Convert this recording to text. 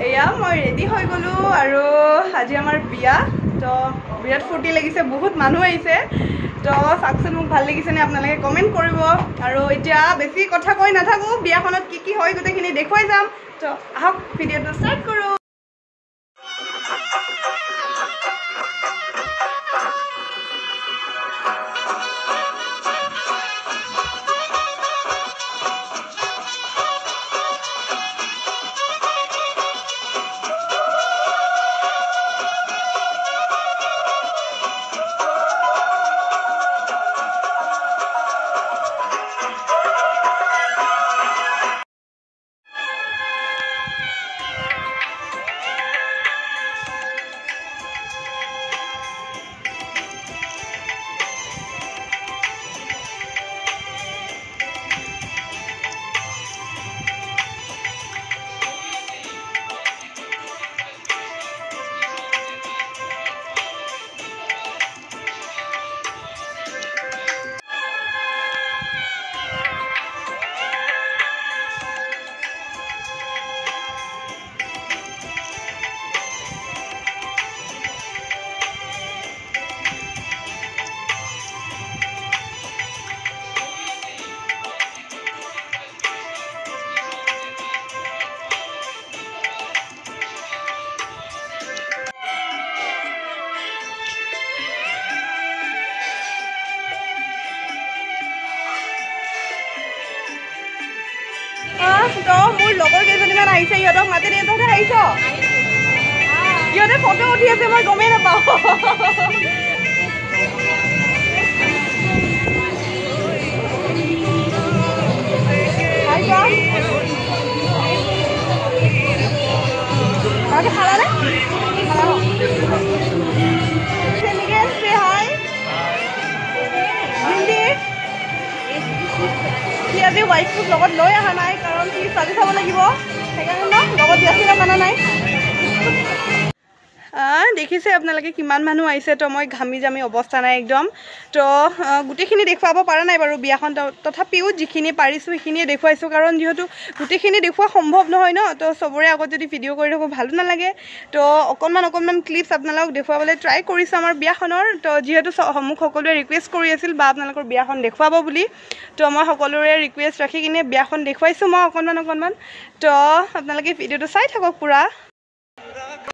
এয়া মই ৰেডি হৈ গ'লো আৰু আজি আমাৰ বিয়া তো বিৰাট ফূৰ্তি লাগিছে বহুত মানুহ আহিছে তো চাকচোন মোক ভাল লাগিছেনে আপোনালোকে কমেণ্ট কৰিব আৰু এতিয়া বেছি কথা কৈ নাথাকোঁ বিয়াখনত কি হয় গোটেইখিনি দেখুৱাই যাম তো আহক ভিডিঅ'টো ষ্টাৰ্ট কৰোঁ তো মোৰ লগৰ কেইজনীমান আহিছে ইহঁতক মাতি দিয়ে তহঁতে আহিছ ইহঁতে ফটো উঠি আছে মই গমেই নাপাওঁ খালানে সি আজি ৱাইফটোক লগত লৈ অহা নাই কাৰণ সি ছোৱালী চাব লাগিব সেইকাৰণে ন লগত দিয়াছিলে মানা নাই দেখিছে আপোনালোকে কিমান মানুহ আহিছে তো মই ঘামি জামি অৱস্থা নাই একদম তো গোটেইখিনি দেখুৱাব পৰা নাই বাৰু বিয়াখন তথাপিও যিখিনি পাৰিছোঁ সেইখিনিয়ে দেখুৱাইছোঁ কাৰণ যিহেতু গোটেইখিনি দেখুওৱা সম্ভৱ নহয় ন তো চবৰে আগত যদি ভিডিঅ' কৰি থাকোঁ ভালো নালাগে তো অকণমান ক্লিপছ আপোনালোকক দেখুৱাবলৈ ট্ৰাই কৰিছোঁ আমাৰ বিয়াখনৰ তো যিহেতু মোক সকলোৱে ৰিকুৱেষ্ট কৰি আছিল বা আপোনালোকৰ বিয়াখন দেখুৱাব বুলি তো মই সকলোৰে ৰিকুৱেষ্ট ৰাখি কিনে বিয়াখন দেখুৱাইছোঁ মই অকণমান তো আপোনালোকে ভিডিঅ'টো চাই থাকক পুৰা